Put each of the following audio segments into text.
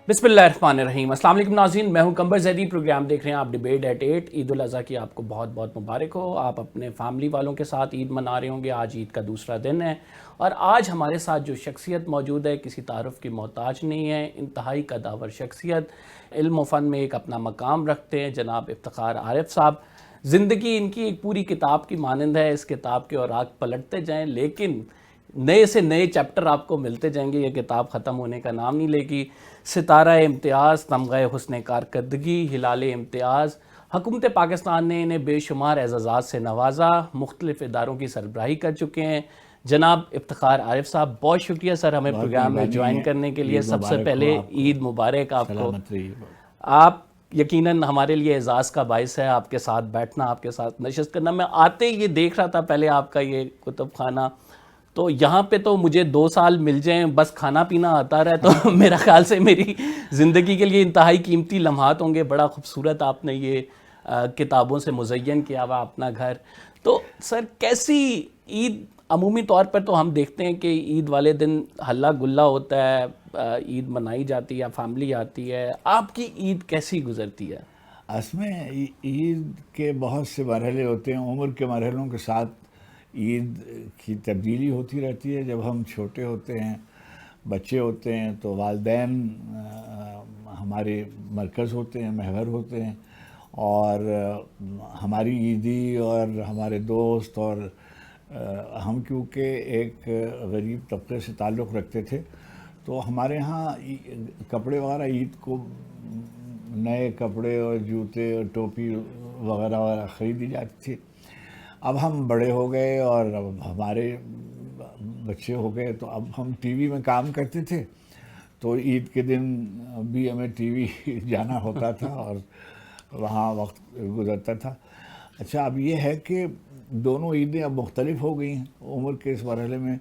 بسم اللہ الرحمن الرحیم۔ السلام علیکم ناظرین، میں ہوں قمبر زیدی، پروگرام دیکھ رہے ہیں آپ ڈیبیٹ ایٹ 8۔ عید الاضحیٰ کی آپ کو بہت بہت مبارک ہو۔ آپ اپنے فیملی والوں کے ساتھ عید منا رہے ہوں گے۔ آج عید کا دوسرا دن ہے اور آج ہمارے ساتھ جو شخصیت موجود ہے کسی تعارف کی محتاج نہیں ہے، انتہائی قداور شخصیت، علم و فن میں ایک اپنا مقام رکھتے ہیں، جناب افتخار عارف صاحب۔ زندگی ان کی ایک پوری کتاب کی مانند ہے، اس کتاب کے اوراق پلٹتے جائیں لیکن نئے سے نئے چیپٹر آپ کو ملتے جائیں گے، یہ کتاب ختم ہونے کا نام نہیں لے گی۔ ستارہ امتیاز، تمغہ حسن کارکردگی، ہلال امتیاز، حکومت پاکستان نے انہیں بے شمار اعزازات سے نوازا، مختلف اداروں کی سربراہی کر چکے ہیں۔ جناب افتخار عارف صاحب، بہت شکریہ سر ہمیں بہت پروگرام میں مہربانی جوائن ہے۔ کرنے کے لیے۔ عید سب سے مبارک ہو پہلے آپ کو، عید مبارک آپ کو۔ سلامت رہیے۔ آپ یقیناً ہمارے لیے اعزاز کا باعث ہے آپ کے ساتھ بیٹھنا، آپ کے ساتھ نشست کرنا۔ میں آتے ہی یہ دیکھ رہا تھا پہلے آپ کا یہ کتب خانہ، تو یہاں پہ تو مجھے 2 سال مل جائیں بس کھانا پینا آتا رہے تو میرا خیال سے میری زندگی کے لیے انتہائی قیمتی لمحات ہوں گے۔ بڑا خوبصورت آپ نے یہ کتابوں سے مزین کیا ہوا اپنا گھر۔ تو سر کیسی عید؟ عمومی طور پر تو ہم دیکھتے ہیں کہ عید والے دن ہلہ گلہ ہوتا ہے، عید منائی جاتی ہے، فیملی آتی ہے۔ آپ کی عید کیسی گزرتی ہے؟ اس میں عید کے بہت سے مرحلے ہوتے ہیں، عمر کے مرحلوں کے ساتھ عید کی تبدیلی ہوتی رہتی ہے۔ جب ہم چھوٹے ہوتے ہیں، بچے ہوتے ہیں، تو والدین ہمارے مرکز ہوتے ہیں، محور ہوتے ہیں، اور ہماری عیدی اور ہمارے دوست اور ہم کیونکہ ایک غریب طبقے سے تعلق رکھتے تھے، تو ہمارے ہاں کپڑے وغیرہ عید کو نئے کپڑے اور جوتے اور ٹوپی وغیرہ وغیرہ خریدی جاتی تھی۔ اب ہم بڑے ہو گئے اور اب ہمارے بچے ہو گئے، تو اب ہم ٹی وی میں کام کرتے تھے، تو عید کے دن بھی ہمیں ٹی وی جانا ہوتا تھا اور وہاں وقت گزرتا تھا۔ اچھا، اب یہ ہے کہ دونوں عیدیں اب مختلف ہو گئی ہیں عمر کے اس مرحلے میں۔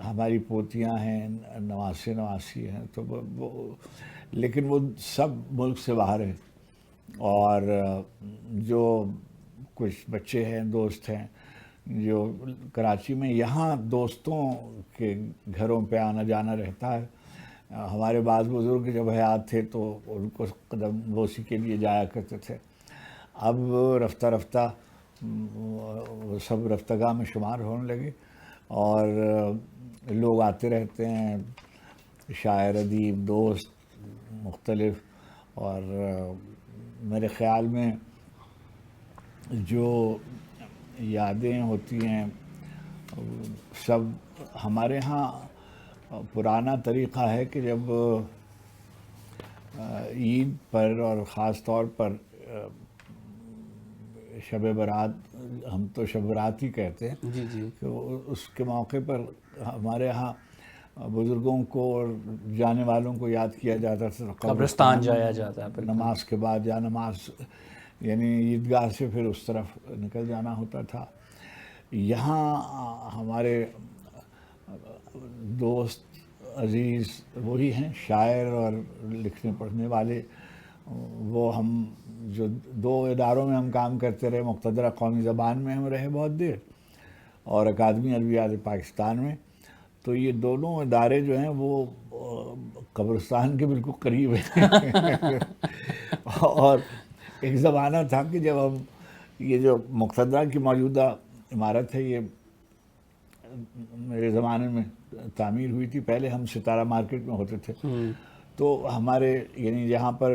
ہماری پوتیاں ہیں، نواسے نواسی ہیں، تو لیکن وہ سب ملک سے باہر ہیں، اور جو کچھ بچے ہیں، دوست ہیں جو کراچی میں، یہاں دوستوں کے گھروں پہ آنا جانا رہتا ہے۔ ہمارے بعض بزرگ جب حیات تھے تو ان کو قدم بوسی کے لیے جایا کرتے تھے۔ اب رفتہ رفتہ وہ سب رفتگاہ میں شمار ہونے لگے، اور لوگ آتے رہتے ہیں، شاعر، ادیب، دوست مختلف، اور میرے خیال میں جو یادیں ہوتی ہیں سب، ہمارے ہاں پرانا طریقہ ہے کہ جب عید پر اور خاص طور پر شب برات، ہم تو شب برات ہی کہتے ہیں، جی جی، کہ اس کے موقع پر ہمارے ہاں بزرگوں کو اور جانے والوں کو یاد کیا جاتا تھا۔ قبرستان جایا جاتا ہے بالکل۔ نماز کے بعد، یا نماز یعنی عیدگاہ سے پھر اس طرف نکل جانا ہوتا تھا۔ یہاں ہمارے دوست عزیز وہی ہیں، شاعر اور لکھنے پڑھنے والے۔ وہ ہم جو 2 اداروں میں ہم کام کرتے رہے، مقتدرہ قومی زبان میں ہم رہے بہت دیر، اور اکادمی ادبیات پاکستان میں، تو یہ دونوں ادارے جو ہیں وہ قبرستان کے بالکل قریب ہیں۔ اور ایک زمانہ تھا کہ جب ہم یہ جو مقتدرہ کی موجودہ عمارت ہے، یہ میرے زمانے میں تعمیر ہوئی تھی، پہلے ہم ستارہ مارکیٹ میں ہوتے تھے، تو ہمارے یعنی جہاں پر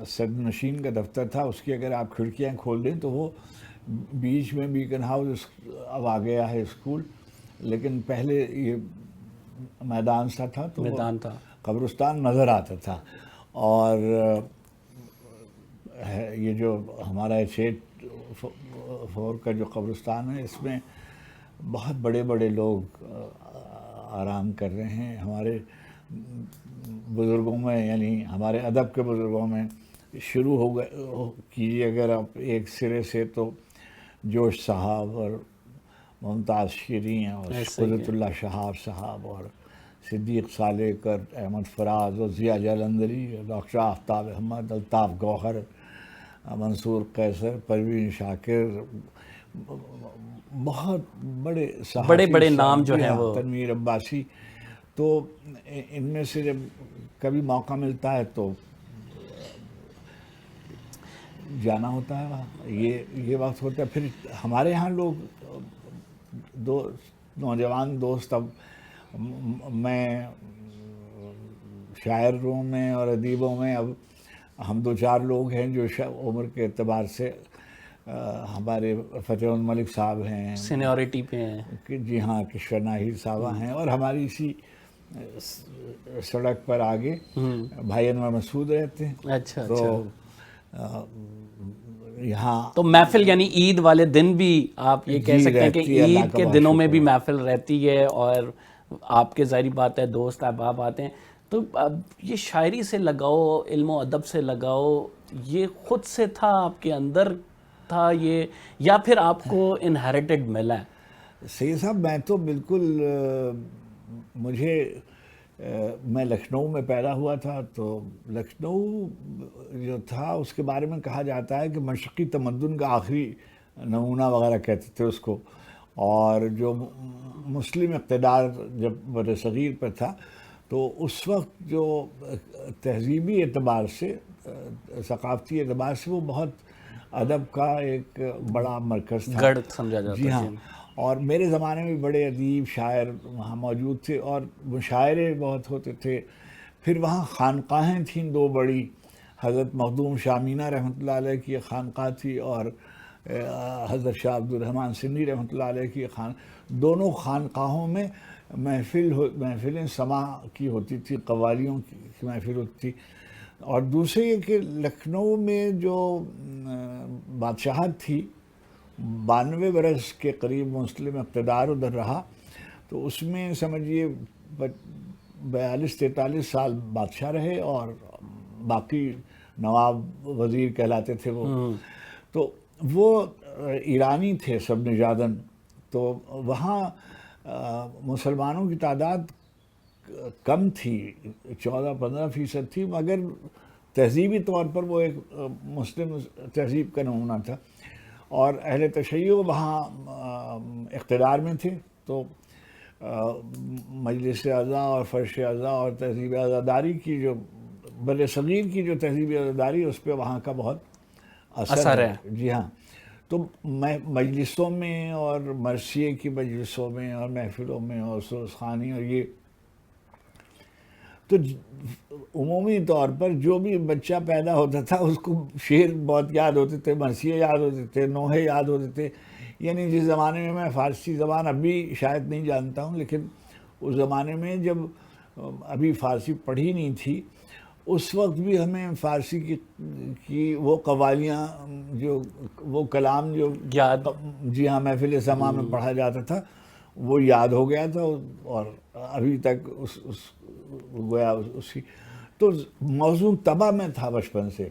صدر نشین کا دفتر تھا، اس کی اگر آپ کھڑکیاں کھول دیں تو وہ بیچ میں بیکن ہاؤس، اب آ گیا ہے اسکول، لیکن پہلے یہ میدان سا تھا، تو وہ میدان تھا۔ قبرستان نظر آتا تھا۔ اور یہ جو ہمارا 6 کا جو قبرستان ہے، اس میں بہت بڑے بڑے لوگ آرام کر رہے ہیں۔ ہمارے بزرگوں میں، یعنی ہمارے ادب کے بزرگوں میں شروع ہو گئے کیجیے اگر آپ ایک سرے سے، تو جوش صاحب اور ممتاز شیریں اور قدرت اللہ شہاب صاحب اور صدیق سالکر، احمد فراز اور ضیاء جلندری، ڈاکٹر آفتاب احمد، الطاف گوہر، منصور قیصر، پروین شاکر، بہت بڑے صحافی، بڑے نام جو ہیں وہ۔ تنویر عباسی، تو ان میں سے جب کبھی موقع ملتا ہے تو جانا ہوتا ہے وہاں، یہ وقت ہوتا ہے. پھر ہمارے ہاں لوگ دو نوجوان دوست، اب میں شاعروں میں اور ادیبوں میں اب ہم 2-4 لوگ ہیں جو عمر کے اعتبار سے ہمارے فتح الملک صاحب ہیں، سینیورٹی پہ ہیں. جی ہاں، کشور ناہید صاحبہ ہیں، اور ہماری اسی سڑک پر آگے بھائی انور مسعود رہتے ہیں. اچھا تو یہاں تو محفل یعنی عید والے دن بھی آپ یہ کہہ سکتے ہیں کہ عید کے دنوں میں بھی محفل رہتی ہے، اور آپ کے ظاہری بات ہے دوست احباب آتے ہیں. تو اب یہ شاعری سے لگاؤ، علم و ادب سے لگاؤ، یہ خود سے تھا، آپ کے اندر تھا یہ، یا پھر آپ کو انہیریٹڈ ملا ہے؟ سید صاحب میں تو بالکل مجھے میں لکھنؤ میں پیدا ہوا تھا، تو لکھنؤ جو تھا اس کے بارے میں کہا جاتا ہے کہ مشرقی تمدن کا آخری نمونہ وغیرہ کہتے تھے اس کو. اور جو مسلم اقتدار جب بر صغیر پہ تھا تو اس وقت جو تہذیبی اعتبار سے، ثقافتی اعتبار سے وہ بہت ادب کا ایک بڑا مرکز تھا، گڑھ سمجھا جاتا. جی ہاں. اور میرے زمانے میں بڑے ادیب شاعر وہاں موجود تھے اور مشاعرے بہت ہوتے تھے. پھر وہاں خانقاہیں تھیں 2 بڑی، حضرت مخدوم شاہ مینا رحمۃ اللہ علیہ کی ایک خانقاہ تھی، اور حضرت شاہ عبد الرحمن سندھی رحمۃ اللہ علیہ کی دونوں خانقاہوں میں محفلیں سماع کی ہوتی تھی، قوالیوں کی محفل ہوتی تھی. اور دوسرے یہ کہ لکھنؤ میں جو بادشاہت تھی 92 برس کے قریب مسلم اقتدار ادھر رہا، تو اس میں سمجھیے 42-43 سال بادشاہ رہے، اور باقی نواب وزیر کہلاتے تھے وہ. تو وہ ایرانی تھے سب نژادن. تو وہاں مسلمانوں کی تعداد کم تھی، 14-15% تھی، مگر تہذیبی طور پر وہ ایک مسلم تہذیب کا نمونہ تھا. اور اہل تشیع وہاں اقتدار میں تھے، تو مجلس اعضا اور فرش اعضا اور تہذیب عزاداری کی جو بر صغیر کی جو تہذیب عزاداری اس پہ وہاں کا بہت اثر ہے. جی ہاں. تو میں مجلسوں میں اور مرثیے کی مجلسوں میں اور محفلوں میں اور سرخوانی اور یہ، تو عمومی طور پر جو بھی بچہ پیدا ہوتا تھا اس کو شعر بہت یاد ہوتے تھے، مرثیے یاد ہوتے تھے، نوحے یاد ہوتے تھے. یعنی جس زمانے میں میں فارسی زبان ابھی شاید نہیں جانتا ہوں، لیکن اس زمانے میں جب ابھی فارسی پڑھی نہیں تھی، اس وقت بھی ہمیں فارسی کی وہ قوالیاں، جو وہ کلام جو یاد، جی ہاں، محفل سماع میں پڑھا جاتا تھا وہ یاد ہو گیا تھا، اور ابھی تک گویا اسی تو موضوع طبع میں تھا بچپن سے.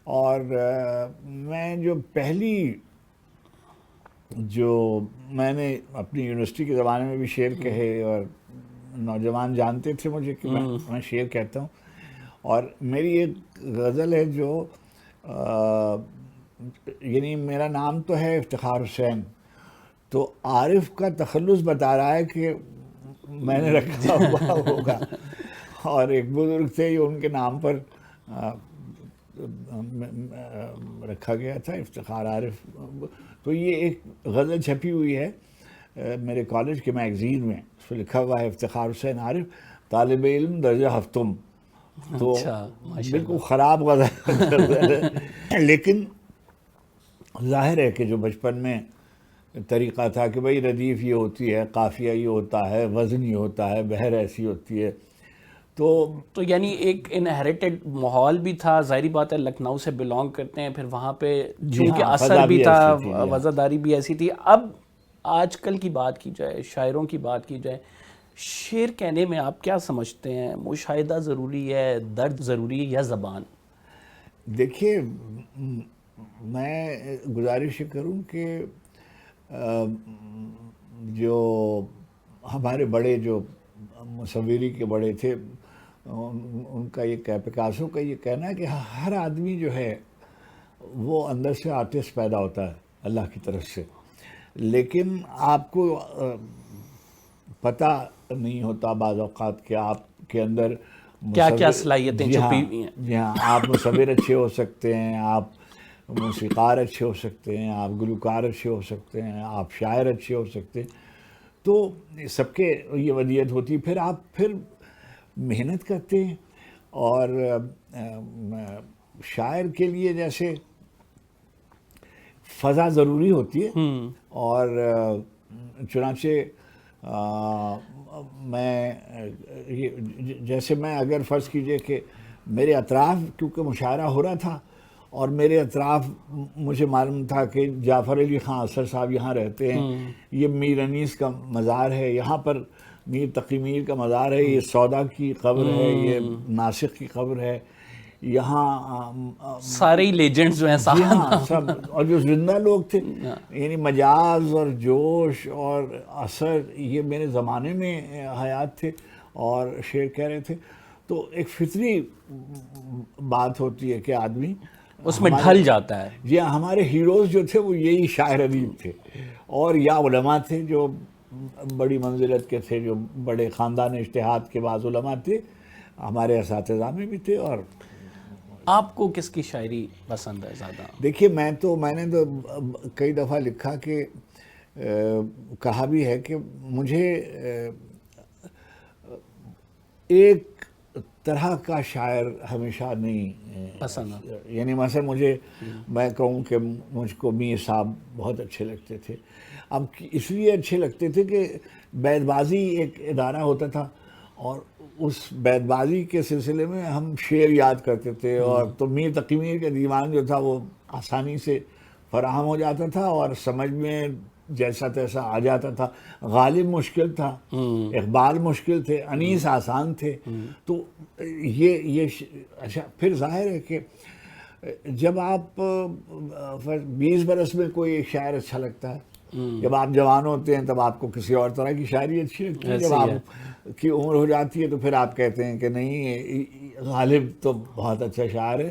اور میں جو پہلی جو میں نے اپنی یونیورسٹی کے زمانے میں بھی شعر کہے، اور نوجوان جانتے تھے مجھے کہ میں شعر کہتا ہوں. اور میری ایک غزل ہے جو یعنی میرا نام تو ہے افتخار حسین، تو عارف کا تخلص بتا رہا ہے کہ میں نے رکھا ہوا ہوگا. اور ایک بزرگ تھے ان کے نام پر رکھا گیا تھا افتخار عارف. تو یہ ایک غزل چھپی ہوئی ہے میرے کالج کے میگزین میں، اس پہ لکھا ہوا ہے افتخار حسین عارف طالب علم درجہ ہفتم. تو بالکل خراب غزل ہے، لیکن ظاہر ہے کہ جو بچپن میں طریقہ تھا کہ بھئی ردیف یہ ہوتی ہے، قافیہ یہ ہوتا ہے، وزن یہ ہوتا ہے، بحر ایسی ہوتی ہے. تو یعنی ایک انہیریٹڈ ماحول بھی تھا. ظاہری بات ہے لکھنؤ سے بلانگ کرتے ہیں، پھر وہاں پہ چونکہ اثر بھی تھا، وزاداری بھی ایسی تھی. اب آج کل کی بات کی جائے، شاعروں کی بات کی جائے، شعر کہنے میں آپ کیا سمجھتے ہیں؟ مشاہدہ ضروری ہے، درد ضروری ہے، یا زبان؟ دیکھیے، میں گزارش کروں کہ جو ہمارے بڑے جو مصوری کے بڑے تھے، ان کا یہ پکاسو کا یہ کہنا ہے کہ ہر آدمی جو ہے وہ اندر سے آرٹسٹ پیدا ہوتا ہے اللہ کی طرف سے، لیکن آپ کو پتہ نہیں ہوتا بعض اوقات کہ آپ کے اندر کیا کیا صلاحیتیں چھپی ہوئی ہیں. جی ہاں، آپ مصور اچھے ہو سکتے ہیں، آپ موسیقار اچھے ہو سکتے ہیں، آپ گلوکار اچھے ہو سکتے ہیں، آپ شاعر اچھے ہو سکتے ہیں. تو سب کے یہ ودیت ہوتی ہے. پھر آپ محنت کرتے ہیں. اور شاعر کے لیے جیسے فضا ضروری ہوتی ہے، اور چنانچہ میں جیسے میں اگر فرض کیجئے کہ میرے اطراف کیونکہ مشاعرہ ہو رہا تھا اور میرے اطراف مجھے معلوم تھا کہ جعفر علی خان اثر صاحب یہاں رہتے ہیں، یہ میر انیس کا مزار ہے، یہاں پر میر تقی میر کا مزار ہے، یہ سودا کی قبر ہے، یہ ناسخ کی قبر ہے، یہاں سارے ہی لیجنڈز جو ہیں جی ہاں سب، اور جو زندہ لوگ تھے یعنی مجاز اور جوش اور اثر یہ میرے زمانے میں حیات تھے اور شعر کہہ رہے تھے. تو ایک فطری بات ہوتی ہے کہ آدمی اس میں ڈھل جاتا ہے. جی ہاں، ہمارے ہیروز جو تھے وہ یہی شاعر ادیب تھے، اور یا علماء تھے جو بڑی منزلت کے تھے، جو بڑے خاندان اجتہاد کے بعض علماء تھے، ہمارے اساتذہ میں بھی تھے. اور آپ کو کس کی شاعری پسند ہے زیادہ؟ دیکھیے میں نے تو کئی دفعہ لکھا کہ کہا بھی ہے کہ مجھے ایک طرح کا شاعر ہمیشہ نہیں پسند. یعنی مثلا میں کہوں کہ مجھ کو میر صاحب بہت اچھے لگتے تھے. اب اس لیے اچھے لگتے تھے کہ بیت بازی ایک ادارہ ہوتا تھا، اور اس بیت بازی کے سلسلے میں ہم شعر یاد کرتے تھے، اور تو میر تقی میر کا دیوان جو تھا وہ آسانی سے فراہم ہو جاتا تھا اور سمجھ میں جیسا تیسا آ جاتا تھا. غالب مشکل تھا، اقبال مشکل تھے، انیس آسان تھے. تو یہ اچھا پھر ظاہر ہے کہ جب آپ 20 برس میں کوئی ایک شاعر اچھا لگتا ہے، جب آپ جوان ہوتے ہیں تب آپ کو کسی اور طرح کی شاعری اچھی لگتی ہے، جب آپ کی عمر ہو جاتی ہے تو پھر آپ کہتے ہیں کہ نہیں غالب تو بہت اچھا شاعر ہے.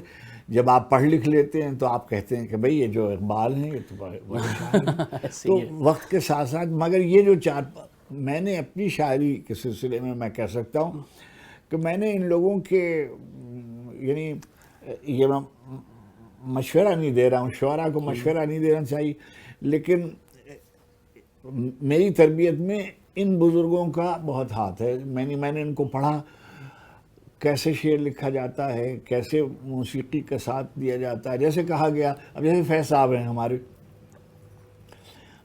جب آپ پڑھ لکھ لیتے ہیں تو آپ کہتے ہیں کہ بھئی یہ جو اقبال ہیں یہ تو بڑے شاعر ہیں. تو وقت کے ساتھ ساتھ مگر یہ جو میں نے اپنی شاعری کے سلسلے میں کہہ سکتا ہوں کہ میں نے ان لوگوں کے یعنی یہ میں مشورہ نہیں دے رہا ہوں، شعراء کو مشورہ نہیں دینا چاہیے، لیکن میری تربیت میں ان بزرگوں کا بہت ہاتھ ہے. میں نے ان کو پڑھا، کیسے شعر لکھا جاتا ہے، کیسے موسیقی کا ساتھ دیا جاتا ہے. جیسے کہا گیا، اب جیسے فیض صاحب ہیں ہمارے،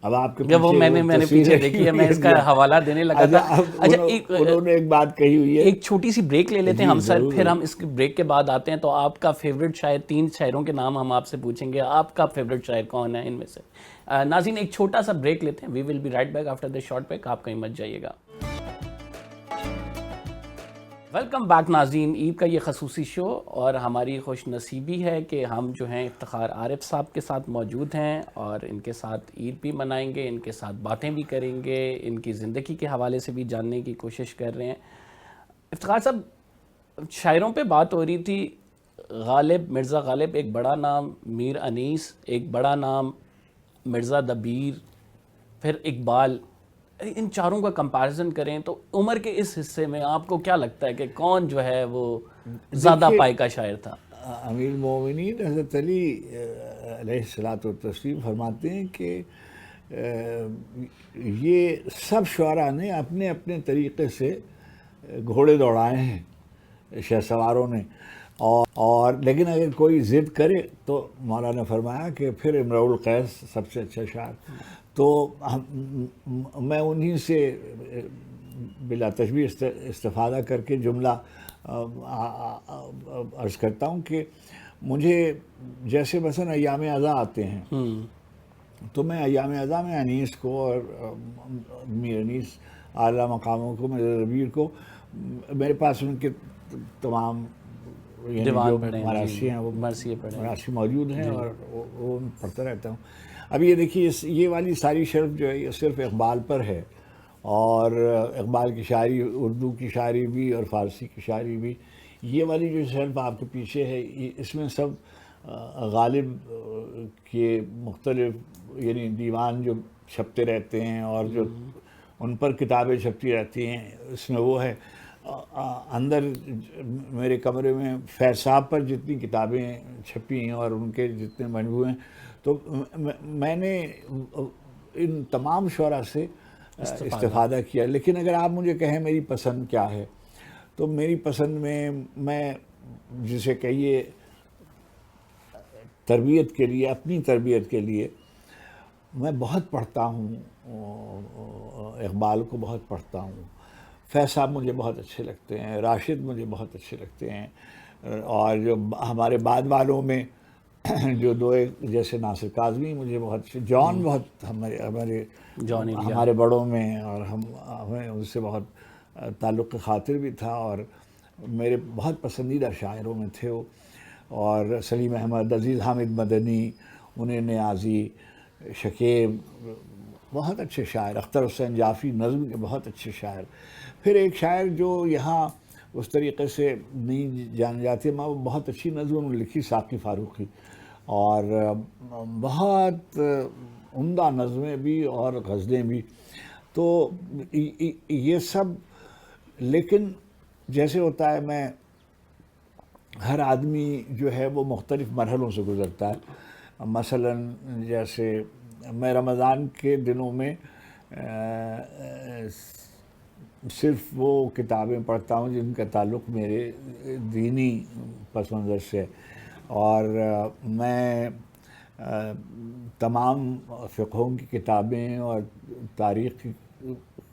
اب آپ کے وہ میں نے پیچھے دیکھی ہے، میں اس کا حوالہ دینے لگا تھا. اچھا انہوں نے ایک بات کہی ہوئی ہے. ایک چھوٹی سی بریک لے لیتے ہیں ہم سر، پھر ہم اس بریک کے بعد آتے ہیں. تو آپ کا فیوریٹ شاعر، 3 شاعروں کے نام ہم آپ سے پوچھیں گے. آپ کا فیوریٹ شاعر کون ہے ان میں سے؟ ناظرین ایک چھوٹا سا بریک لیتے ہیں. We will be right back after this short break. آپ کہیں مت جائیے گا. ویلکم بیک ناظرین. عید کا یہ خصوصی شو، اور ہماری خوش نصیبی ہے کہ ہم جو ہیں افتخار عارف صاحب کے ساتھ موجود ہیں، اور ان کے ساتھ عید بھی منائیں گے، ان کے ساتھ باتیں بھی کریں گے، ان کی زندگی کے حوالے سے بھی جاننے کی کوشش کر رہے ہیں. افتخار صاحب، شاعروں پہ بات ہو رہی تھی. غالب، مرزا غالب ایک بڑا نام، میر انیس ایک بڑا نام، مرزا دبیر، پھر اقبال. ان چاروں کا کمپیریزن کریں تو عمر کے اس حصے میں آپ کو کیا لگتا ہے کہ کون جو ہے وہ زیادہ پائے کا شاعر تھا؟ امیر المومنین حضرت علی علیہ الصلوۃ والتسلیم فرماتے ہیں کہ یہ سب شعراء نے اپنے اپنے طریقے سے گھوڑے دوڑائے ہیں، شہسواروں نے، اور لیکن اگر کوئی ضد کرے تو مولانا نے فرمایا کہ پھر امرؤ القیس سب سے اچھا شاعر. تو میں انہی سے بلا تشبیہ استفادہ کر کے جملہ عرض کرتا ہوں کہ مجھے جیسے مثلا ایام اعزاء آتے ہیں تو میں ایام اعزاء میں انیس کو اور میر انیس اعلیٰ مقاموں کو، مرزا دبیر کو، میرے پاس ان کے تمام یعنی جو مراثی ہیں وہ مراثی موجود ہیں، اور وہ پڑھتا رہتا ہوں. اب یہ دیکھیے یہ والی ساری شرف جو ہے یہ صرف اقبال پر ہے، اور اقبال کی شاعری، اردو کی شاعری بھی اور فارسی کی شاعری بھی. یہ والی جو شرف آپ کے پیچھے ہے اس میں سب غالب کے مختلف یعنی دیوان جو چھپتے رہتے ہیں، اور جو ان پر کتابیں چھپتی رہتی ہیں. اس میں وہ ہے اندر میرے کمرے میں فیض صاحب پر جتنی کتابیں چھپی ہیں اور ان کے جتنے مجموعے ہیں, تو میں نے ان تمام شعراء سے استفادہ کیا. لیکن اگر آپ مجھے کہیں میری پسند کیا ہے, تو میری پسند میں جسے کہیے تربیت کے لیے, اپنی تربیت کے لیے میں بہت پڑھتا ہوں, اقبال کو بہت پڑھتا ہوں, فیض صاحب مجھے بہت اچھے لگتے ہیں, راشد مجھے بہت اچھے لگتے ہیں, اور جو ہمارے بعد والوں میں جو دو ایک جیسے ناصر کاظمی مجھے بہت اچھے, جان بہت ہمارے بڑوں میں, اور ہمیں ان سے بہت تعلق خاطر بھی تھا, اور میرے بہت پسندیدہ شاعروں میں تھے وہ. اور سلیم احمد, عزیز حامد مدنی, منیر نیازی, شکیب, بہت اچھے شاعر, اختر حسین جعفری نظم کے بہت اچھے شاعر. پھر ایک شاعر جو یہاں اس طریقے سے نہیں جانے جاتے, میں وہ بہت اچھی نظم لکھی, ثاقب فاروقی, اور بہت عمدہ نظمیں بھی اور غزلیں بھی. تو یہ سب, لیکن جیسے ہوتا ہے, میں ہر آدمی جو ہے وہ مختلف مرحلوں سے گزرتا ہے. مثلاً جیسے میں رمضان کے دنوں میں صرف وہ کتابیں پڑھتا ہوں جن کا تعلق میرے دینی پس منظر سے, اور میں تمام فقہوں کی کتابیں اور تاریخ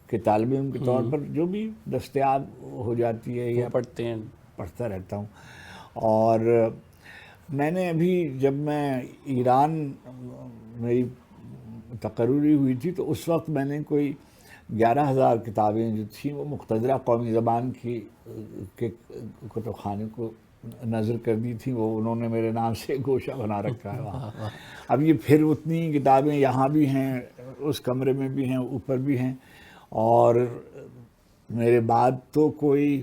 کے طالب علم کے طور پر جو بھی دستیاب ہو جاتی ہے یا پڑھتا رہتا ہوں. اور میں نے ابھی جب میں ایران میری تقرری ہوئی تھی, تو اس وقت میں نے کوئی 11,000 کتابیں جو تھیں وہ مقتدرہ قومی زبان کی کے کتب خانے کو نظر کر دی تھی. وہ انہوں نے میرے نام سے گوشہ بنا رکھا ہے وہاں. اب یہ پھر اتنی کتابیں یہاں بھی ہیں, اس کمرے میں بھی ہیں, اوپر بھی ہیں, اور میرے بعد تو کوئی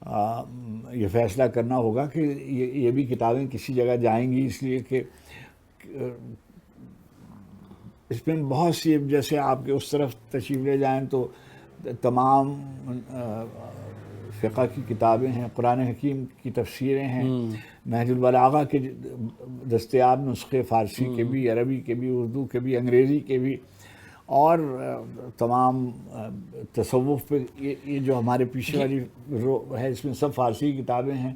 یہ فیصلہ کرنا ہوگا کہ یہ بھی کتابیں کسی جگہ جائیں گی, اس لیے کہ اس میں بہت سی, جیسے آپ کے اس طرف تشریف لے جائیں تو تمام فقہ کی کتابیں ہیں, قرآن حکیم کی تفسیریں ہیں, نہج البلاغہ کے دستیاب نسخے فارسی کے بھی, عربی کے بھی, اردو کے بھی, انگریزی کے بھی, اور تمام تصوف پہ یہ جو ہمارے پیچھے والی رو ہے اس میں سب فارسی کتابیں ہیں.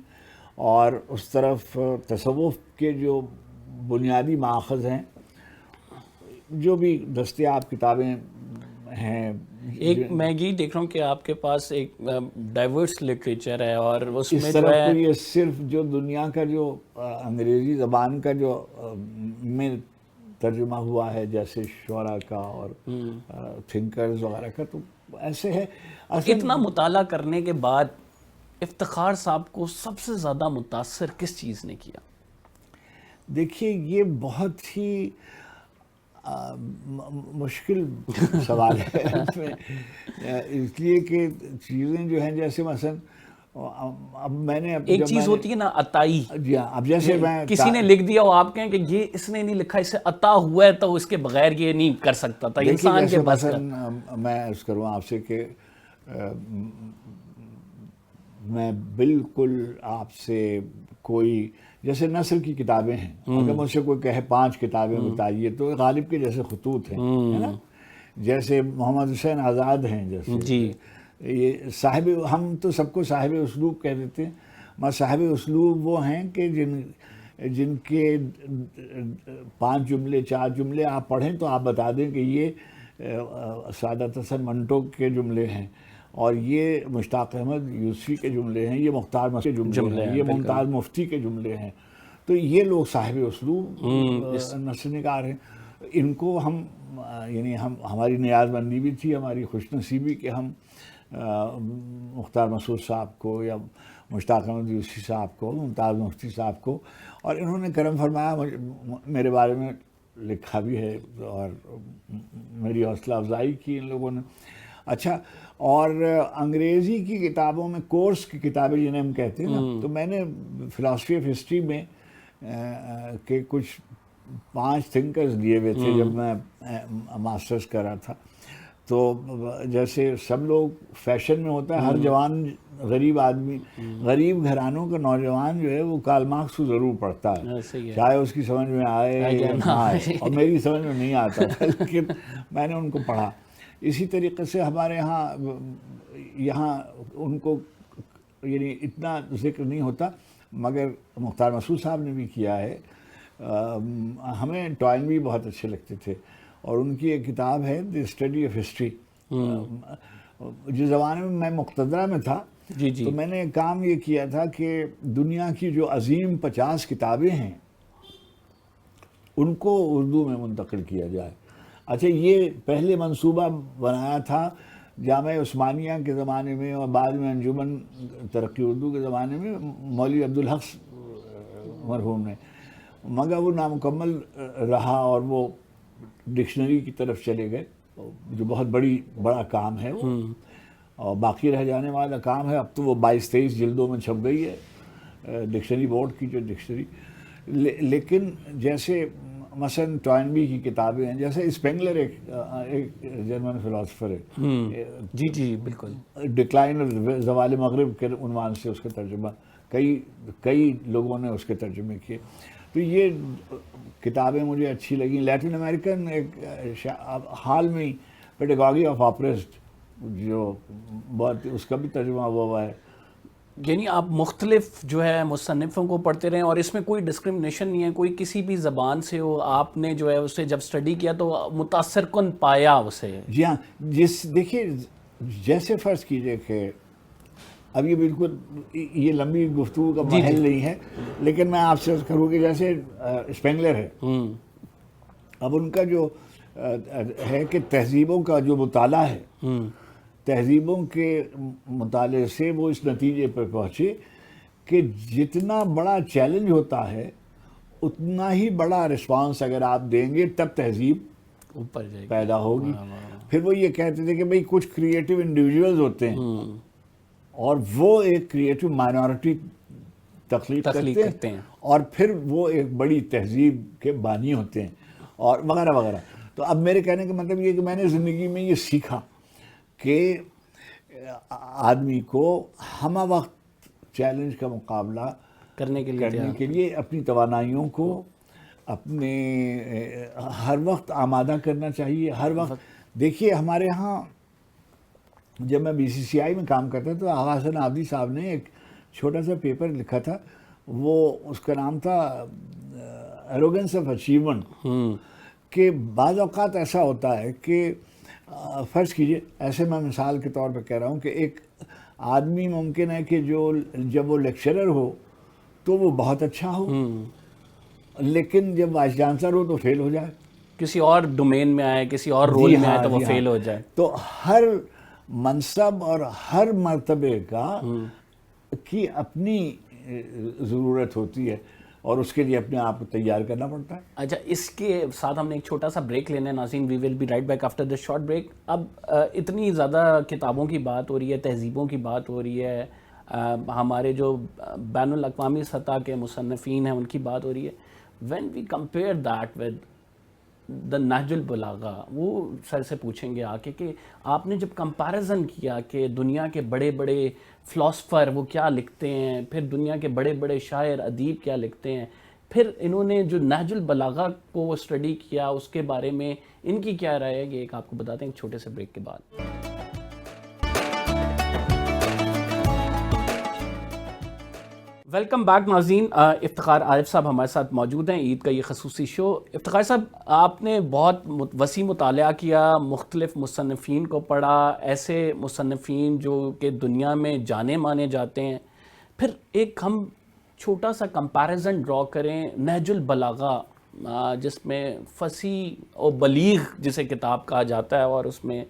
اور اس طرف تصوف کے جو بنیادی ماخذ ہیں, جو بھی دستیاب کتابیں ہیں. ایک میں یہ دیکھ رہا ہوں کہ آپ کے پاس ایک ڈائیورس لٹریچر ہے, اور اس اس میں طرف جو ہے یہ صرف جو دنیا کا جو انگریزی زبان کا جو میں ترجمہ ہوا ہے, جیسے شعراء کا اور تھنکرز وغیرہ کا, تو ایسے ہے. اتنا مطالعہ کرنے کے بعد افتخار صاحب کو سب سے زیادہ متاثر کس چیز نے کیا؟ دیکھیے یہ بہت ہی مشکل سوال ہے اس لیے کہ چیزیں جو ہیں, جیسے مثلا اب میں نے ایک چیز ہوتی ہے نا عطائی, جی ہاں, اب جیسے میں کسی نے لکھ دیا اور آپ کہیں کہ یہ اس نے نہیں لکھا, اسے عطا ہوا ہے تو اس کے بغیر یہ نہیں کر سکتا تھا, انسان کے بس کا. میں عرض کروں آپ سے کہ میں بالکل آپ سے کوئی, جیسے نثر کی کتابیں ہیں, اگر مجھ سے کوئی کہے 5 کتابیں بتائیے, تو غالب کے جیسے خطوط ہیں, ہے نا, جیسے محمد حسین آزاد ہیں, جیسے جی یہ صاحب, ہم تو سب کو صاحب اسلوب کہہ دیتے ہیں, مگر صاحب اسلوب وہ ہیں کہ جن کے 5 جملے 4 جملے آپ پڑھیں تو آپ بتا دیں کہ یہ سعادت حسن منٹو کے جملے ہیں, اور یہ مشتاق احمد یوسفی کے جملے ہیں, یہ مختار مسعود کے جملے ہیں, یہ ممتاز مفتی کے جملے ہیں. تو یہ لوگ صاحب اسلوب نثر نگار ہیں. ان کو ہم یعنی ہماری نیاز بندی بھی تھی, ہماری خوش نصیبی کہ ہم مختار مسعود صاحب کو یا مشتاق احمد یوسفی صاحب کو, ممتاز مفتی صاحب کو, اور انہوں نے کرم فرمایا, میرے بارے میں لکھا بھی ہے اور میری حوصلہ افزائی کی ان لوگوں نے. اچھا, اور انگریزی کی کتابوں میں کورس کی کتابیں جنہیں ہم کہتے ہیں نا, تو میں نے فلاسفی آف ہسٹری میں کہ کچھ 5 تھنکرز لیے ہوئے تھے جب میں ماسٹرز کر رہا تھا. تو جیسے سب لوگ فیشن میں ہوتا ہے، ہر جوان غریب آدمی، غریب گھرانوں کا نوجوان جو ہے وہ کارل مارکس کو ضرور پڑھتا ہے، صحیح ہے، چاہے اس کی سمجھ میں آئے یا نہ آئے، اور میری سمجھ میں نہیں آتا تھا لیکن میں نے ان کو پڑھا. اسی طریقے سے ہمارے یہاں ان کو یعنی اتنا ذکر نہیں ہوتا، مگر مختار مسعود صاحب نے بھی کیا ہے. ہمیں ٹوائنبی بہت اچھے لگتے تھے، اور ان کی ایک کتاب ہے دی اسٹڈی آف ہسٹری. جس زمانے میں میں مقتدرہ میں تھا جی تو میں نے کام یہ کیا تھا کہ دنیا کی جو عظیم 50 کتابیں ہیں ان کو اردو میں منتقل کیا جائے. اچھا، یہ پہلے منصوبہ بنایا تھا جامعہ عثمانیہ کے زمانے میں، اور بعد میں انجمن ترقی اردو کے زمانے میں مولوی عبدالحق مرحوم نے، مگر وہ نامکمل رہا اور وہ ڈکشنری کی طرف چلے گئے، جو بہت بڑا کام ہے وہ، اور باقی رہ جانے والا کام ہے. اب تو وہ 22-23 جلدوں میں چھپ گئی ہے ڈکشنری بورڈ کی جو ڈکشنری. لیکن جیسے مثلا ٹوائنبی کی کتابیں ہیں، جیسے اسپینگلر ایک جرمن فلاسفر ہے، جی بالکل، ڈکلائن اور زوال مغرب کے عنوان سے اس کا ترجمہ کئی لوگوں نے اس کے ترجمے کیے. تو یہ کتابیں مجھے اچھی لگیں. لیٹن امریکن ایک حال میں پیڈاگوجی آف آپریسٹ، جو بہت اس کا بھی ترجمہ ہوا ہے. یعنی آپ مختلف جو ہے مصنفوں کو پڑھتے رہے، اور اس میں کوئی ڈسکرمنیشن نہیں ہے، کوئی کسی بھی زبان سے ہو، آپ نے جو ہے اسے جب اسٹڈی کیا تو متاثر کن پایا اسے. جی ہاں، دیکھیے جیسے فرض کیجئے کہ اب یہ بالکل یہ لمبی گفتگو کا محل نہیں ہے، لیکن میں آپ سے عرض کروں کہ جیسے اسپینگلر ہے، اب ان کا جو ہے کہ تہذیبوں کا جو مطالعہ ہے، تہذیبوں کے مطالعے سے وہ اس نتیجے پر پہنچے کہ جتنا بڑا چیلنج ہوتا ہے اتنا ہی بڑا رسپانس اگر آپ دیں گے تب تہذیب اوپر جائے گی، پیدا ہوگی. پھر وہ یہ کہتے تھے کہ بھئی کچھ کریٹیو انڈیویجولز ہوتے ہیں اور وہ ایک کریٹیو مائنورٹی تخلیق کرتے ہیں، اور پھر وہ ایک بڑی تہذیب کے بانی ہوتے ہیں، اور وغیرہ وغیرہ. تو اب میرے کہنے کا مطلب یہ کہ میں نے زندگی میں یہ سیکھا کہ آدمی کو ہمہ وقت چیلنج کا مقابلہ کرنے کے لیے اپنی توانائیوں کو اپنے ہر وقت آمادہ کرنا چاہیے. ہر وقت دیکھیے ہمارے ہاں جب میں بی سی سی آئی میں کام کرتا تو آغا حسن عابدی صاحب نے ایک چھوٹا سا پیپر لکھا تھا، وہ اس کا نام تھا ایروگنس آف اچیومنٹ. کہ بعض اوقات ایسا ہوتا ہے کہ فرض کیجئے، ایسے میں مثال کے طور پہ کہہ رہا ہوں کہ ایک آدمی ممکن ہے کہ جب وہ لیکچرر ہو تو وہ بہت اچھا ہو، لیکن جب وائس چانسلر ہو تو فیل ہو جائے، کسی اور ڈومین میں آئے، کسی اور رول میں آئے تو وہ فیل ہو جائے. تو ہر منصب اور ہر مرتبے کی اپنی ضرورت ہوتی ہے، اور اس کے لیے اپنے آپ کو تیار کرنا پڑتا ہے. اچھا، اس کے ساتھ ہم نے ایک چھوٹا سا بریک لینا ہے ناظرین. We will be right back after this short break. اب اتنی زیادہ کتابوں کی بات ہو رہی ہے، تہذیبوں کی بات ہو رہی ہے، ہمارے جو بین الاقوامی سطح کے مصنفین ہیں ان کی بات ہو رہی ہے. When we compare that with the Nahj ul-Balagha, وہ سر سے پوچھیں گے آ کے کہ آپ نے جب کمپیریزن کیا کہ دنیا کے بڑے بڑے فلاسفر وہ کیا لکھتے ہیں، پھر دنیا کے بڑے بڑے شاعر ادیب کیا لکھتے ہیں، پھر انہوں نے جو نہج البلاغہ کو اسٹڈی کیا اس کے بارے میں ان کی کیا رائے ہے، یہ ایک آپ کو بتاتے ہیں ایک چھوٹے سے بریک کے بعد. ویلکم بیک ناظرین. افتخار عارف صاحب ہمارے ساتھ موجود ہیں، عید کا یہ خصوصی شو. افتخار صاحب، آپ نے بہت وسیع مطالعہ کیا، مختلف مصنفین کو پڑھا، ایسے مصنفین جو کہ دنیا میں جانے مانے جاتے ہیں. پھر ایک ہم چھوٹا سا کمپیریزن ڈرا کریں نہج البلاغہ، جس میں فصیح و بلیغ جسے کتاب کہا جاتا ہے، اور اس میں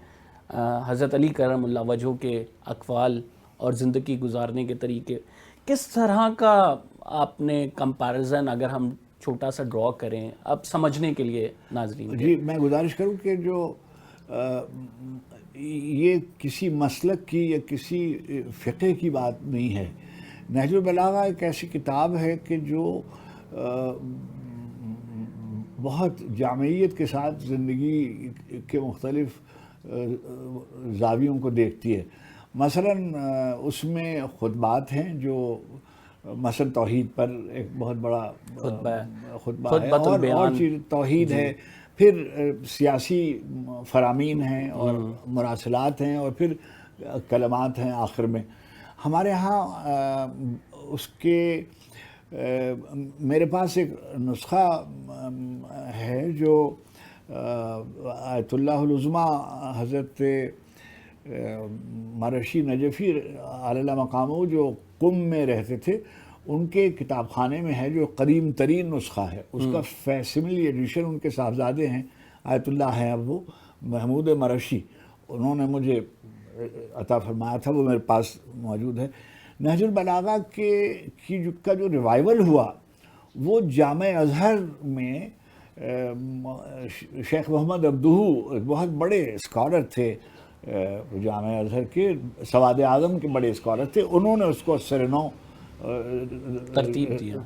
حضرت علی کرم اللہ وجہہ کے اقوال اور زندگی گزارنے کے طریقے، کس طرح کا آپ نے کمپیریزن اگر ہم چھوٹا سا ڈرا کریں اب سمجھنے کے لیے ناظرین؟ جی، میں گزارش کروں کہ جو یہ کسی مسلک کی یا کسی فقہ کی بات نہیں ہے. نہج البلاغہ ایک ایسی کتاب ہے کہ جو بہت جامعیت کے ساتھ زندگی کے مختلف زاویوں کو دیکھتی ہے. مثلاً اس میں خطبات ہیں جو مثلا توحید پر ایک بہت بڑا خطبہ ہے, اور چیز توحید ہے, پھر سیاسی فرامین ہیں اور مراسلات ہیں, اور پھر کلمات ہیں آخر میں. ہمارے ہاں اس کے میرے پاس ایک نسخہ ہے جو آیت اللہ العظمیٰ حضرت مرشی نجفی علیہ مقامہ جو قم میں رہتے تھے, ان کے کتاب خانے میں ہے, جو قدیم ترین نسخہ ہے. اس کا فیسملی ایڈیشن ان کے صاحبزادے ہیں, آیت اللہ ہیں اب وہ, محمود مرشی, انہوں نے مجھے عطا فرمایا تھا, وہ میرے پاس موجود ہے. نہج البلاغہ کا جو ریوائول ہوا وہ جامع ازہر میں شیخ محمد عبدہو ایک بہت بڑے اسکالر تھے, جامع ازہر کے سواد اعظم کے بڑے اسکالر تھے. انہوں نے اس کو سرنو ترتیب دیا,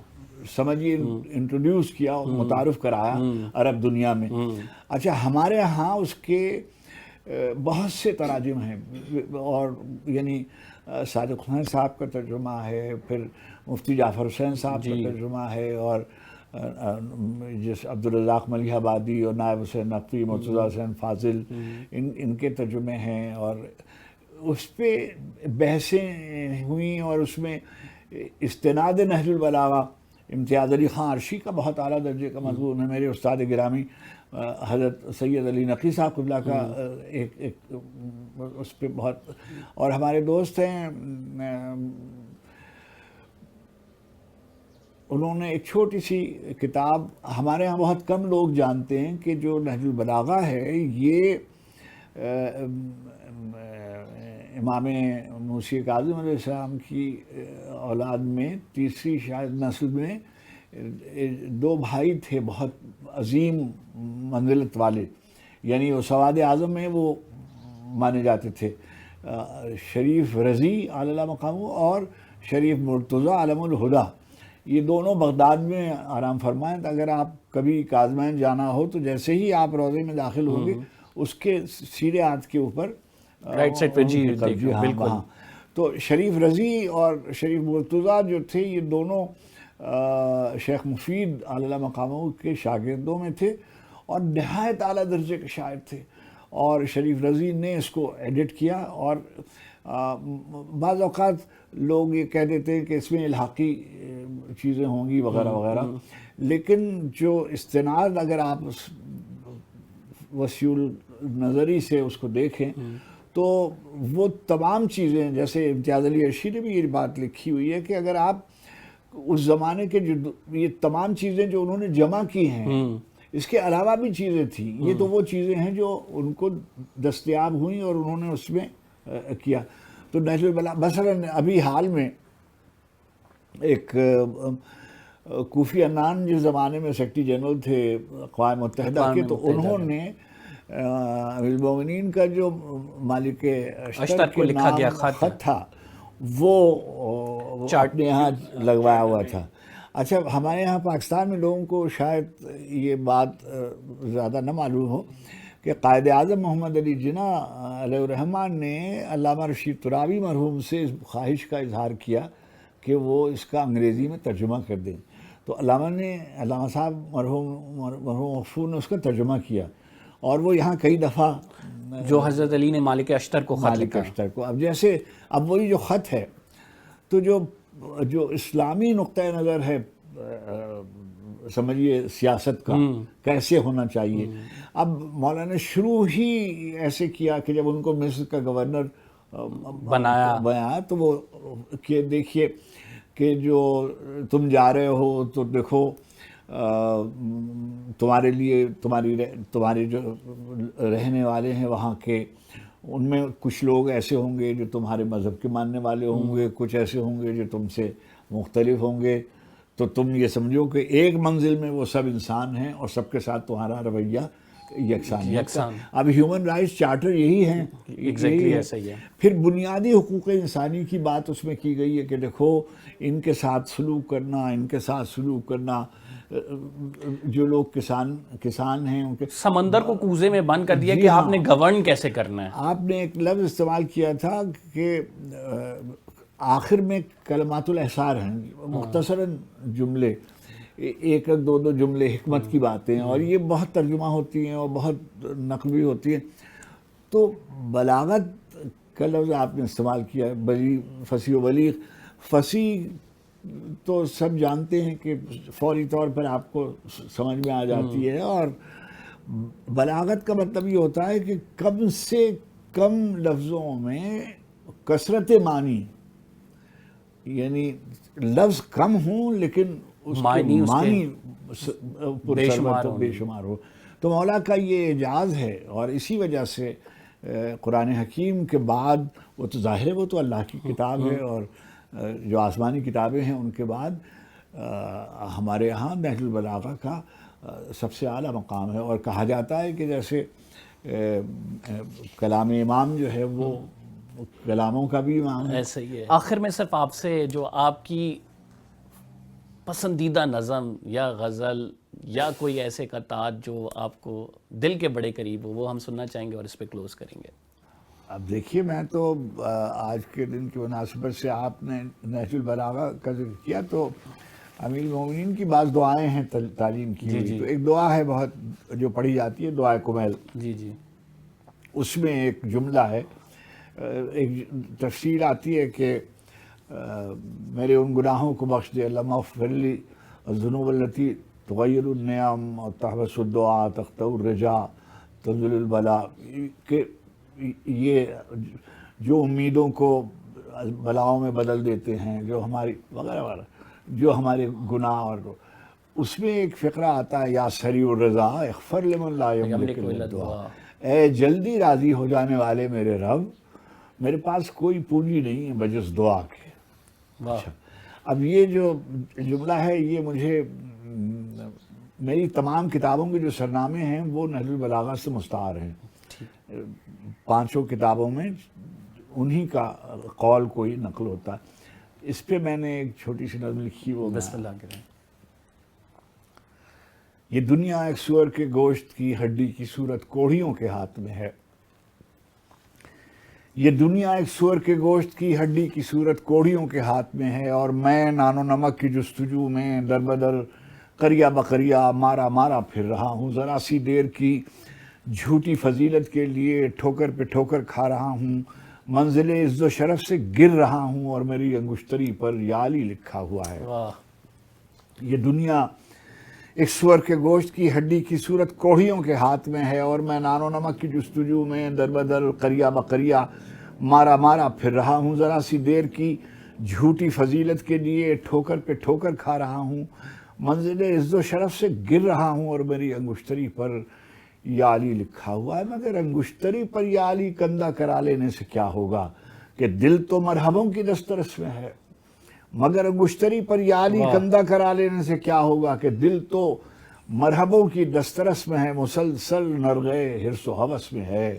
سمجھیے انٹروڈیوس کیا, متعارف کرایا عرب دنیا میں. اچھا, ہمارے ہاں اس کے بہت سے تراجم ہیں, اور یعنی صادق حسین صاحب کا ترجمہ ہے, پھر مفتی جعفر حسین صاحب کا ترجمہ ہے, اور جس عبدالرزاق ملیح آبادی اور نائب حسین نقوی, مرتضیٰ حسین فاضل, ان کے ترجمے ہیں, اور اس پہ بحثیں ہوئیں. اور اس میں استناد نہج البلاغہ امتیاز علی خان عرشی کا بہت اعلیٰ درجے کا مضمون ہے. میرے استاد گرامی حضرت سید علی نقی صاحب قبلہ کا ایک اس پہ بہت, اور ہمارے دوست ہیں انہوں نے ایک چھوٹی سی کتاب, ہمارے ہاں بہت کم لوگ جانتے ہیں کہ جو نہج البلاغہ ہے یہ امام موسی کاظم علیہ السلام کی اولاد میں تیسری شاید نسل میں دو بھائی تھے بہت عظیم منزلت والے, یعنی وہ سواد اعظم میں وہ مانے جاتے تھے, شریف رضی علیہ مقامہ اور شریف مرتضیٰ علم الہدا. یہ دونوں بغداد میں آرام فرمائیں. اگر آپ کبھی کاظمین جانا ہو تو جیسے ہی آپ روضے میں داخل ہوں گے اس کے سیدھے ہاتھ کے اوپر رائٹ سائڈ پہ جی بالکل. تو شریف رضی اور شریف مرتضیٰ جو تھے یہ دونوں شیخ مفید علیہ مقامہ کے شاگردوں میں تھے, اور نہایت اعلیٰ درجے کے شاعر تھے. اور شریف رضی نے اس کو ایڈٹ کیا, اور بعض اوقات لوگ یہ کہہ دیتے ہیں کہ اس میں الحاقی چیزیں ہوں گی وغیرہ وغیرہ, لیکن جو استناد اگر آپ وسیع نظری سے اس کو دیکھیں تو وہ تمام چیزیں, جیسے امتیاز علی عرشی نے بھی یہ بات لکھی ہوئی ہے کہ اگر آپ اس زمانے کے جو یہ تمام چیزیں جو انہوں نے جمع کی ہیں, اس کے علاوہ بھی چیزیں تھیں, یہ تو وہ چیزیں ہیں جو ان کو دستیاب ہوئیں اور انہوں نے اس میں کیا. تو نہج البلاغہ مثلاً ابھی حال میں ایک کوفی عنان جس زمانے میں سیکرٹری جنرل تھے اقوام متحدہ کے, تو انہوں نے امیر المومنین کا جو مالک اشتر کو لکھا گیا خط تھا وہ اپنے یہاں لگوایا ہوا تھا. اچھا, ہمارے یہاں پاکستان میں لوگوں کو شاید یہ بات زیادہ نہ معلوم ہو کہ قائد اعظم محمد علی جناح علیہ الرحمن نے علامہ رشید ترابی مرحوم سے اس خواہش کا اظہار کیا کہ وہ اس کا انگریزی میں ترجمہ کر دیں. تو علامہ صاحب مرحوم مغفور نے اس کا ترجمہ کیا, اور وہ یہاں کئی دفعہ جو حضرت علی نے مالک اشتر کو خط لکھا. اشتر کو اب جیسے اب وہی جو خط ہے, تو جو اسلامی نقطۂ نظر ہے سمجھیے سیاست کا کیسے ہونا چاہیے, اب مولانا شروع ہی ایسے کیا کہ جب ان کو مصر کا گورنر بنایا تو وہ کہ دیکھیے کہ جو تم جا رہے ہو تو دیکھو تمہارے لیے تمہارے جو رہنے والے ہیں وہاں کے, ان میں کچھ لوگ ایسے ہوں گے جو تمہارے مذہب کے ماننے والے ہوں گے, کچھ ایسے ہوں گے جو تم سے مختلف ہوں گے, تو تم یہ سمجھو کہ ایک منزل میں وہ سب انسان ہیں اور سب کے ساتھ تمہارا رویہ یکساں. اب ہیومن رائٹس چارٹر یہی ہیں, ایگزیکٹلی ایسا ہی ہے. پھر بنیادی حقوق انسانی کی بات اس میں کی گئی ہے کہ دیکھو ان کے ساتھ سلوک کرنا جو لوگ کسان ہیں ان کے سمندر کو کوزے میں بند کر دیا کہ آپ نے گورن کیسے کرنا ہے. آپ نے ایک لفظ استعمال کیا تھا کہ آخر میں کلمات الاحصار ہیں، مختصراً جملے، ایک دو جملے حکمت کی باتیں، اور یہ بہت ترجمہ ہوتی ہیں اور بہت نقل بھی ہوتی ہیں. تو بلاغت کا لفظ آپ نے استعمال کیا ہے، فصیح و بلیغ. فصیح تو سب جانتے ہیں کہ فوری طور پر آپ کو سمجھ میں آ جاتی ہے، اور بلاغت کا مطلب یہ ہوتا ہے کہ کم سے کم لفظوں میں کثرت معنی، یعنی لفظ کم ہوں لیکن اس کے معنی بے شمار ہو. تو مولا کا یہ اعجاز ہے، اور اسی وجہ سے قرآن حکیم کے بعد، وہ تو ظاہر ہے وہ تو اللہ کی کتاب ہے، اور جو آسمانی کتابیں ہیں ان کے بعد ہمارے یہاں نہج البلاغہ کا سب سے اعلیٰ مقام ہے. اور کہا جاتا ہے کہ جیسے کلام امام جو ہے وہ کلاموں کا بھی امام ہے. ایسا ہی ہے. آخر میں صرف آپ سے جو آپ کی پسندیدہ نظم یا غزل یا کوئی ایسے قطعات جو آپ کو دل کے بڑے قریب ہو، وہ ہم سننا چاہیں گے اور اس پہ کلوز کریں گے. اب دیکھیے، میں تو آج کے دن کی مناسبت سے آپ نے نہج البلاغہ کا ذکر کیا، تو امیر المومنین کی بعض دعائیں ہیں تعلیم کی ہوئی. تو ایک دعا ہے بہت جو پڑھی جاتی ہے، دعائے کمیل. جی اس میں ایک جملہ ہے، ایک تفصیل آتی ہے کہ میرے ان گناہوں کو بخش دے، اللہم اغفر لی الذنوب التی تغیر النعم اور تحبس الدعا تقطع الرجا تنزل البلا، کہ یہ جو امیدوں کو بلاؤں میں بدل دیتے ہیں، جو ہماری وغیرہ وغیرہ، جو ہمارے گناہ، اور اس میں ایک فقرہ آتا ہے، یا سریع الرضا اغفر لمن لا یملک الا الدعاء، اے جلدی راضی ہو جانے والے میرے رب، میرے پاس کوئی پونجی نہیں ہے بجز دعا کے. اچھا، اب یہ جو جملہ ہے یہ مجھے میری تمام کتابوں کے جو سرنامے ہیں وہ نہج البلاغہ سے مستعار ہیں. 5 کتابوں میں انہی کا قول کوئی نقل ہوتا ہے. اس پہ میں نے ایک چھوٹی سی نظم لکھی، وہ بسم اللہ کریں. یہ دنیا ایک سور کے گوشت کی ہڈی کی صورت کوڑیوں کے ہاتھ میں ہے. یہ دنیا ایک سور کے گوشت کی ہڈی کی صورت کوڑیوں کے ہاتھ میں ہے، اور میں نان و نمک کی جستجو میں در بدر قریہ بقریہ مارا مارا پھر رہا ہوں. ذرا سی دیر کی جھوٹی فضیلت کے لیے ٹھوکر پہ ٹھوکر کھا رہا ہوں. منزل عز و شرف سے گر رہا ہوں، اور میری انگشتری پر یا علی لکھا ہوا ہے. یہ دنیا ایک سور کے گوشت کی ہڈی کی صورت کوڑیوں کے ہاتھ میں ہے، اور میں نان و نمک کی جستجو میں در بدر قریہ بقریہ مارا مارا پھر رہا ہوں. ذرا سی دیر کی جھوٹی فضیلت کے لیے ٹھوکر پہ ٹھوکر کھا رہا ہوں. منزل عز و شرف سے گر رہا ہوں، اور میری انگشتری پر یا علی لکھا ہوا ہے. مگر انگشتری پر یا علی کندہ کرا لینے سے کیا ہوگا کہ دل تو مرحبوں کی دسترس میں ہے. مگر انگشتری پر یا علی کندہ کرا لینے سے کیا ہوگا کہ دل تو مرحبوں کی دسترس میں ہے. مسلسل نرغے حرص و حوث میں ہے.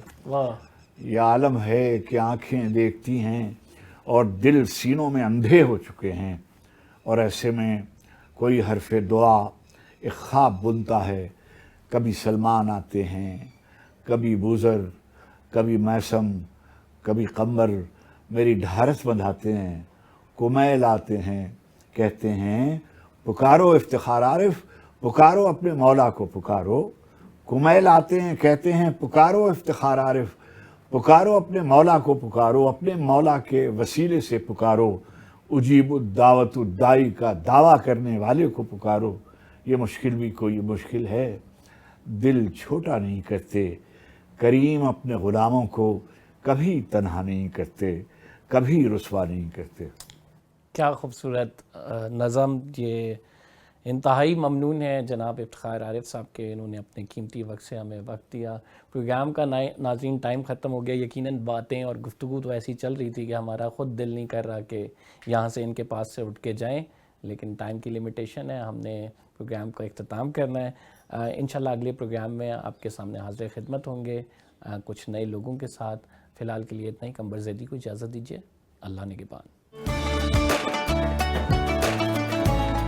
یہ عالم ہے کہ آنکھیں دیکھتی ہیں اور دل سینوں میں اندھے ہو چکے ہیں، اور ایسے میں کوئی حرف دعا ایک خواب بنتا ہے. کبھی سلمان آتے ہیں، کبھی بوزر، کبھی میسم، کبھی قمر میری ڈھارس بندھاتے ہیں. کمیل آتے ہیں، کہتے ہیں پکارو افتخار عارف، پکارو اپنے مولا کو پکارو. کمیل آتے ہیں، کہتے ہیں پکارو افتخار عارف، پکارو اپنے مولا کو پکارو، اپنے مولا کے وسیلے سے پکارو. اجیب الدعوت الدائی کا دعویٰ کرنے والے کو پکارو. یہ مشکل بھی کوئی مشکل ہے، دل چھوٹا نہیں کرتے. کریم اپنے غلاموں کو کبھی تنہا نہیں کرتے، کبھی رسوا نہیں کرتے. کیا خوبصورت نظم. یہ انتہائی ممنون ہے جناب افتخار عارف صاحب کے، انہوں نے اپنے قیمتی وقت سے ہمیں وقت دیا. پروگرام کا ناظرین ٹائم ختم ہو گیا. یقیناً باتیں اور گفتگو تو ایسی چل رہی تھی کہ ہمارا خود دل نہیں کر رہا کہ یہاں سے ان کے پاس سے اٹھ کے جائیں، لیکن ٹائم کی لمیٹیشن ہے، ہم نے پروگرام کا اختتام کرنا ہے. انشاءاللہ اگلے پروگرام میں آپ کے سامنے حاضر خدمت ہوں گے کچھ نئے لوگوں کے ساتھ. فی الحال کے لیے اتنا ہی. قمبر زیدی کو اجازت دیجیے. اللہ نگہبان.